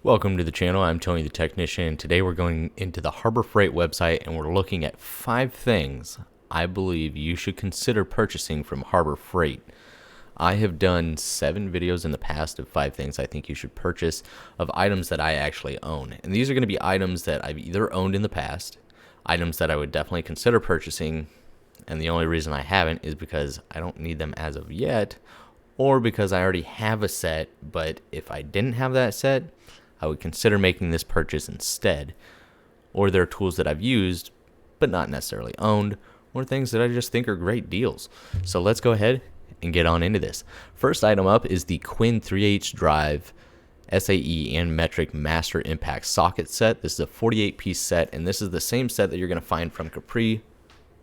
Welcome to the channel. I'm Tony the Technician. Today we're going into the Harbor Freight website and we're looking at 5 things I believe you should consider purchasing from Harbor Freight. I have done 7 videos in the past of 5 things I think you should purchase of items that I actually own. And these are going to be items that I've either owned in the past, items that I would definitely consider purchasing, and the only reason I haven't is because I don't need them as of yet, or because I already have a set, but if I didn't have that set, I would consider making this purchase instead. Or there are tools that I've used, but not necessarily owned, or things that I just think are great deals. So let's go ahead and get on into this. First item up is the Quinn 3/8 drive SAE and metric master impact socket set. This is a 48-piece set, and this is the same set that you're going to find from Capri,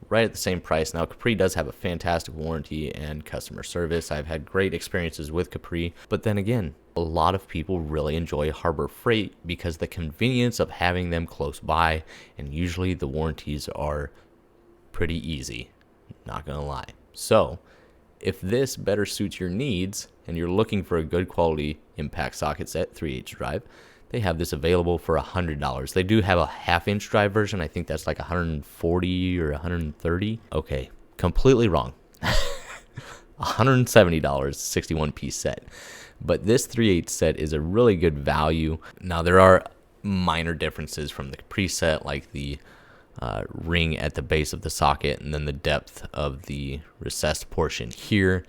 right at the same price. Now, Capri does have a fantastic warranty and customer service. I've had great experiences with Capri, but then again, a lot of people really enjoy Harbor Freight because the convenience of having them close by, and usually the warranties are pretty easy, not gonna lie. So if this better suits your needs and you're looking for a good quality impact socket set 3/8 drive, they have this available for $100. They do have a half-inch drive version. I think that's like $140 or $130. Okay, completely wrong. $170, 61-piece set. But this 3/8 set is a really good value. Now, there are minor differences from the Capri set, like the ring at the base of the socket and then the depth of the recessed portion here.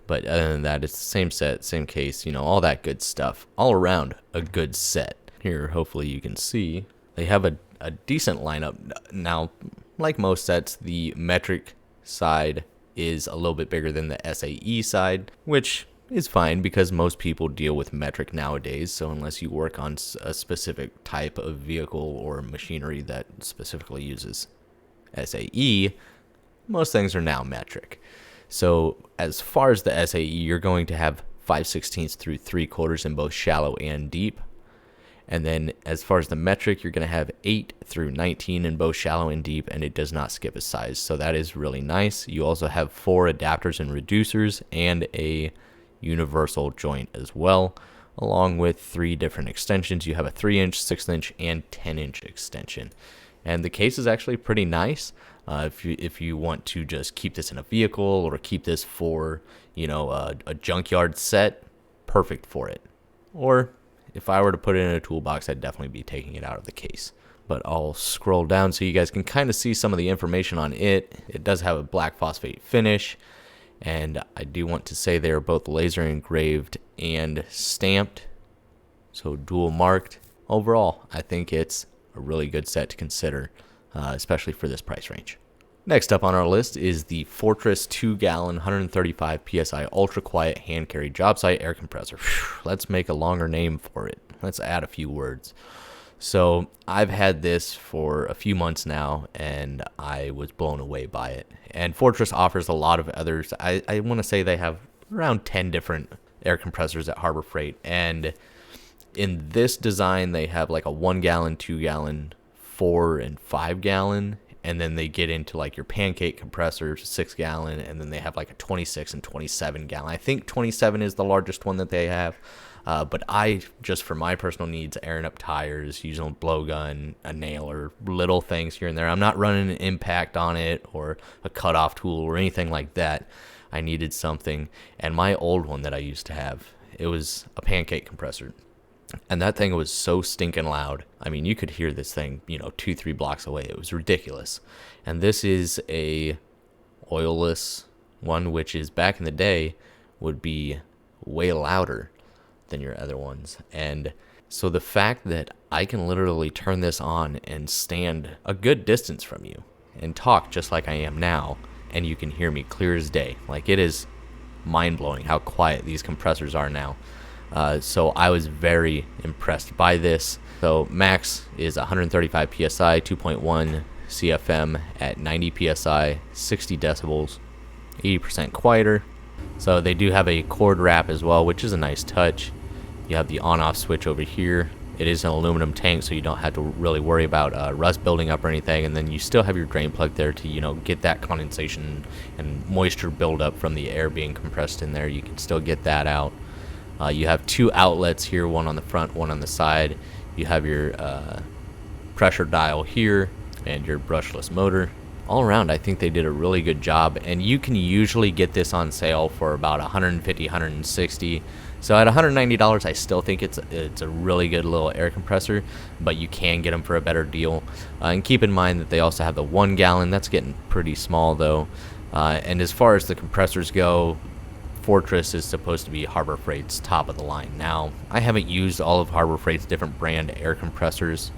But other than that, it's the same set, same case, you know, all that good stuff. All around, a good set. Here, hopefully you can see, they have a decent lineup. Now, like most sets, the metric side is a little bit bigger than the SAE side, which is fine because most people deal with metric nowadays. So unless you work on a specific type of vehicle or machinery that specifically uses SAE, most things are now metric. So as far as the SAE, you're going to have 5/16 through 3/4 in both shallow and deep. And then as far as the metric, you're going to have 8 through 19 in both shallow and deep, and it does not skip a size. So that is really nice. You also have 4 adapters and reducers and a universal joint as well, along with 3 different extensions. You have a 3-inch, 6-inch, and 10-inch extension. And the case is actually pretty nice. If you want to just keep this in a vehicle or keep this for, you know, a junkyard set, perfect for it. Or if I were to put it in a toolbox, I'd definitely be taking it out of the case. But I'll scroll down so you guys can kind of see some of the information on it. It does have a black phosphate finish, and I do want to say they are both laser engraved and stamped, so dual marked. Overall, I think it's a really good set to consider, especially for this price range. Next up on our list is the Fortress 2-gallon 135 PSI ultra quiet hand carry job site air compressor. Let's make a longer name for it. Let's add a few words. So I've had this for a few months now, and I was blown away by it. And Fortress offers a lot of others. I want to say they have around 10 different air compressors at Harbor Freight. And in this design, they have like a 1-gallon, 2-gallon, 4 and 5-gallon. And then they get into like your pancake compressor, 6-gallon, and then they have like a 26 and 27-gallon. I think 27 is the largest one that they have. But I, just for my personal needs, airing up tires, using a blowgun, a nailer, little things here and there. I'm not running an impact on it or a cutoff tool or anything like that. I needed something. And my old one that I used to have, it was a pancake compressor. And that thing was so stinking loud. I mean, you could hear this thing, you know, 2-3 blocks away. It was ridiculous. And this is a oilless one, which is back in the day would be way louder than your other ones. And so the fact that I can literally turn this on and stand a good distance from you and talk just like I am now, and you can hear me clear as day. Like, it is mind-blowing how quiet these compressors are now. So I was very impressed by this. So max is 135 psi, 2.1 CFM at 90 psi, 60 decibels, 80% quieter. So they do have a cord wrap as well, which is a nice touch. You have the on-off switch over here. It is an aluminum tank, so you don't have to really worry about rust building up or anything. And then you still have your drain plug there to, you know, get that condensation and moisture buildup from the air being compressed in there. You can still get that out. You have 2 outlets here, one on the front, one on the side. You have your pressure dial here and your brushless motor. All around, I think they did a really good job, and you can usually get this on sale for about $150, $160. So at $190, I still think it's a really good little air compressor, but you can get them for a better deal. And keep in mind that they also have the 1 gallon. That's getting pretty small though. And as far as the compressors go, Fortress is supposed to be Harbor Freight's top of the line. Now, I haven't used all of Harbor Freight's different brand air compressors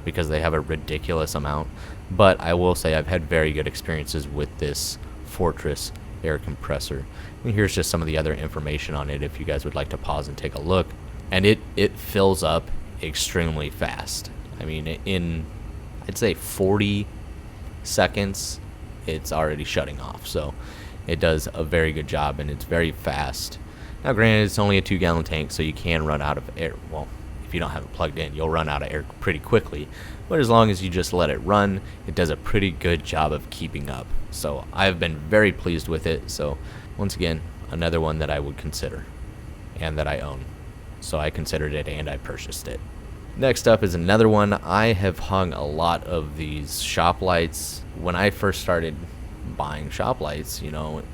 because they have a ridiculous amount, but I will say I've had very good experiences with this Fortress air compressor. And here's just some of the other information on it if you guys would like to pause and take a look. And it fills up extremely fast. I mean, in I'd say 40 seconds it's already shutting off. So it does a very good job, and it's very fast. Now granted, it's only a 2-gallon tank, so you can run out of air. Well, if you don't have it plugged in, you'll run out of air pretty quickly, but as long as you just let it run, it does a pretty good job of keeping up. So I've been very pleased with it. So once again, another one that I would consider and that I own. So I considered it and I purchased it. Next up is another one. I have hung a lot of these shop lights. When I first started buying shop lights, I don't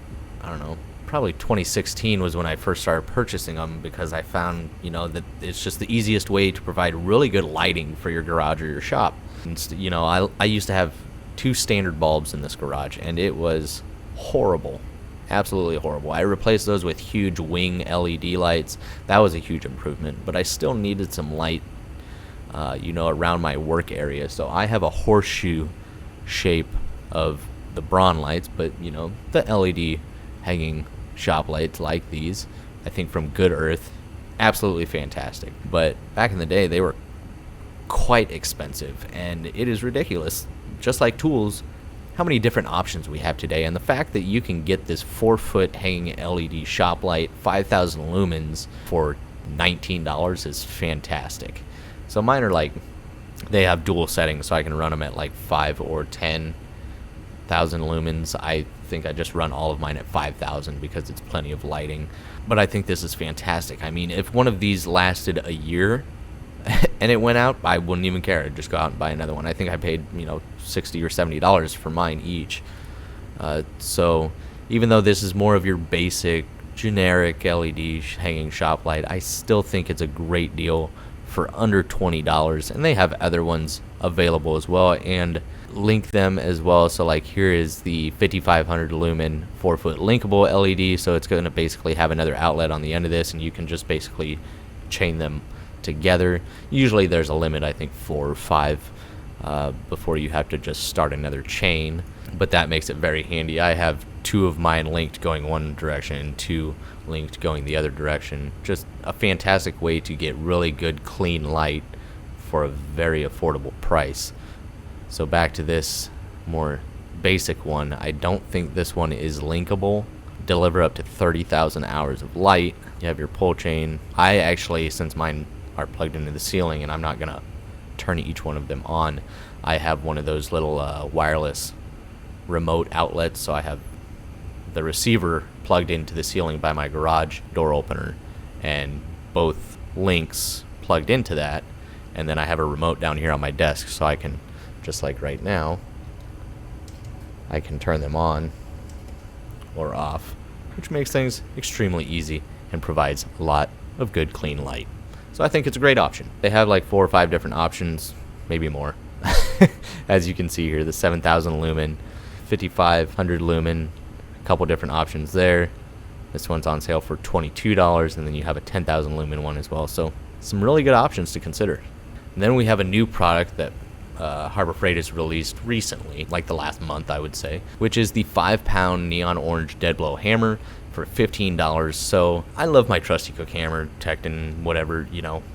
know, probably 2016 was when I first started purchasing them, because I found, that it's just the easiest way to provide really good lighting for your garage or your shop. And, I used to have 2 standard bulbs in this garage, and it was horrible. Absolutely horrible. I replaced those with huge wing LED lights. That was a huge improvement, but I still needed some light, around my work area. So I have a horseshoe shape of the Braun lights, but, the LED hanging shop lights like these, I think from Good Earth, absolutely fantastic. But back in the day, they were quite expensive, and it is ridiculous, just like tools, how many different options we have today. And the fact that you can get this 4-foot hanging LED shop light, 5,000 lumens for $19 is fantastic. So mine are they have dual settings, so I can run them at 5 or 10,000 lumens. I think I just run all of mine at 5,000 because it's plenty of lighting. But I think this is fantastic. I mean, if one of these lasted a year and it went out, I wouldn't even care. I'd just go out and buy another one. I think I paid, $60 or $70 for mine each. So even though this is more of your basic generic LED hanging shop light, I still think it's a great deal for under $20. And they have other ones available as well, and link them as well. So here is the 5500 lumen 4-foot linkable LED. So it's going to basically have another outlet on the end of this, and you can just basically chain them together. Usually there's a limit, I think 4 or 5 before you have to just start another chain, but that makes it very handy. I have 2 of mine linked going one direction and 2 linked going the other direction. Just a fantastic way to get really good clean light for a very affordable price. So back to this more basic one. I don't think this one is linkable. Deliver up to 30,000 hours of light. You have your pull chain. I actually, since mine are plugged into the ceiling and I'm not gonna turn each one of them on, I have one of those little wireless remote outlets. So I have the receiver plugged into the ceiling by my garage door opener, and both links plugged into that, and then I have a remote down here on my desk, so I can, just like right now, I can turn them on or off, which makes things extremely easy and provides a lot of good clean light. So I think it's a great option. They have 4 or 5 different options, maybe more. As you can see here, the 7,000 lumen, 5,500 lumen, a couple different options there. This one's on sale for $22, and then you have a 10,000 lumen one as well. So some really good options to consider. And then we have a new product that Harbor Freight has released recently, the last month I would say, which is the 5-pound neon orange dead blow hammer for $15. So I love my trusty Cook hammer, Tekton, whatever,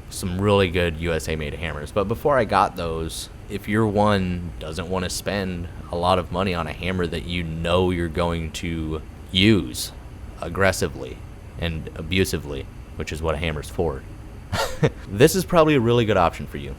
some really good USA made hammers. But before I got those, if your one doesn't want to spend a lot of money on a hammer that you're going to use aggressively and abusively, which is what a hammer's for, this is probably a really good option for you.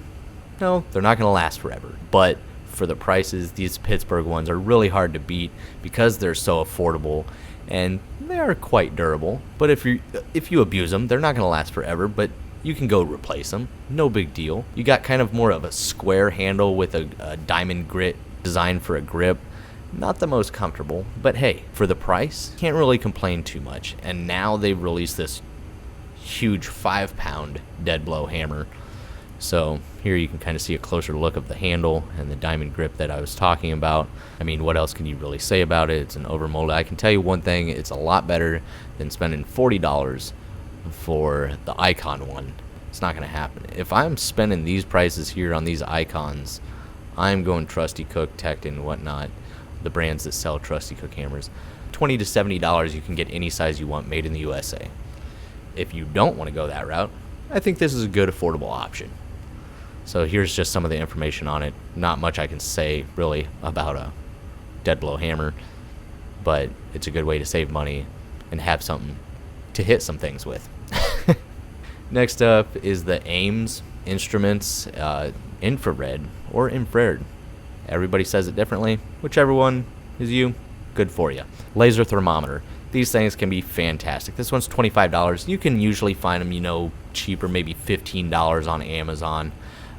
No, they're not going to last forever, but for the prices, these Pittsburgh ones are really hard to beat because they're so affordable, and they are quite durable. But if you abuse them, they're not going to last forever, but you can go replace them. No big deal. You got kind of more of a square handle with a diamond grit design for a grip. Not the most comfortable, but hey, for the price, can't really complain too much. And now they've released this huge 5-pound dead blow hammer. So here you can kind of see a closer look of the handle and the diamond grip that I was talking about. I mean, what else can you really say about it? It's an overmolded. I can tell you one thing, it's a lot better than spending $40 for the Icon one. It's not going to happen. If I'm spending these prices here on these Icons, I'm going Trusty Cook, Tekton, whatnot, the brands that sell Trusty Cook hammers. $20 to $70, you can get any size you want made in the USA. If you don't want to go that route, I think this is a good affordable option. So here's just some of the information on it. Not much I can say really about a dead blow hammer, but it's a good way to save money and have something to hit some things with. Next up is the Ames Instruments infrared or infrared. Everybody says it differently. Whichever one is you, good for you. Laser thermometer. These things can be fantastic. This one's $25. You can usually find them, cheaper, maybe $15 on Amazon.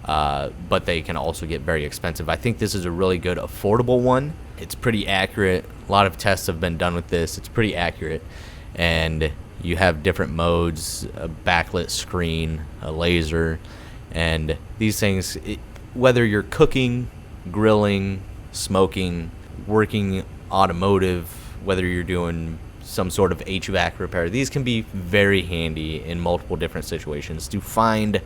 But they can also get very expensive. I think this is a really good affordable one. It's pretty accurate. A lot of tests have been done with this. It's pretty accurate. And you have different modes, a backlit screen, a laser. And these things, whether you're cooking, grilling, smoking, working automotive, whether you're doing some sort of HVAC repair, these can be very handy in multiple different situations to find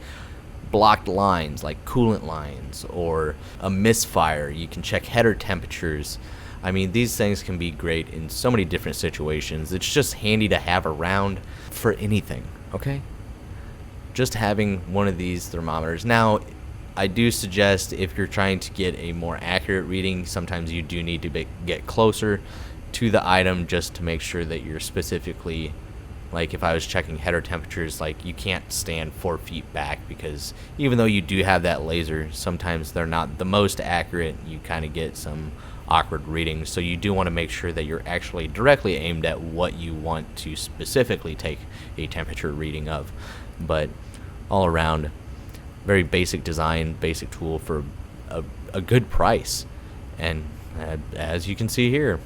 blocked lines like coolant lines or a misfire. You can check header temperatures. I mean, these things can be great in so many different situations. It's just handy to have around for anything, okay? Just having one of these thermometers. Now, I do suggest if you're trying to get a more accurate reading, sometimes you do need to get closer to the item just to make sure that you're specifically, like if I was checking header temperatures, like you can't stand 4 feet back, because even though you do have that laser, sometimes they're not the most accurate. You kind of get some awkward readings, so you do want to make sure that you're actually directly aimed at what you want to specifically take a temperature reading of. But all around, very basic design, basic tool for a good price. And as you can see here,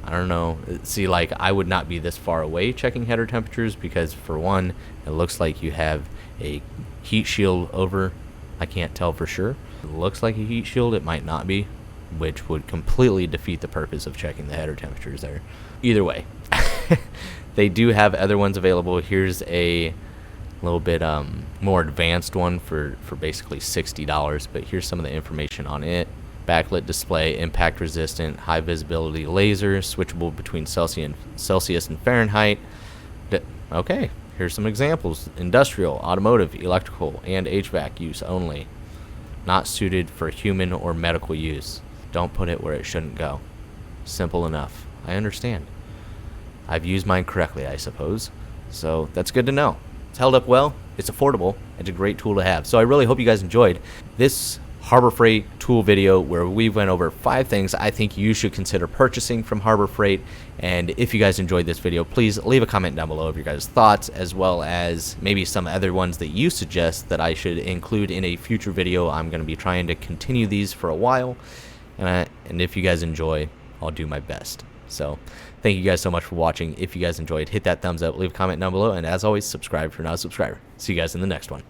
I don't know, see, like, I would not be this far away checking header temperatures, because for one, it looks like you have a heat shield over. I can't tell for sure. It looks like a heat shield, it might not be, which would completely defeat the purpose of checking the header temperatures there. Either way, they do have other ones available. Here's a little bit more advanced one for basically $60, but here's some of the information on it. Backlit display, impact resistant, high visibility laser, switchable between Celsius and Fahrenheit. Okay, here's some examples. Industrial, automotive, electrical, and HVAC use only. Not suited for human or medical use. Don't put it where it shouldn't go. Simple enough. I understand. I've used mine correctly, I suppose. So that's good to know. It's held up well. It's affordable. It's a great tool to have. So I really hope you guys enjoyed this Harbor Freight tool video where we went over 5 things I think you should consider purchasing from Harbor Freight. And if you guys enjoyed this video, please leave a comment down below of your guys' thoughts, as well as maybe some other ones that you suggest that I should include in a future video. I'm going to be trying to continue these for a while, and if you guys enjoy, I'll do my best. So thank you guys so much for watching. If you guys enjoyed, hit that thumbs up, leave a comment down below, and as always, subscribe if you're not a subscriber. See you guys in the next one.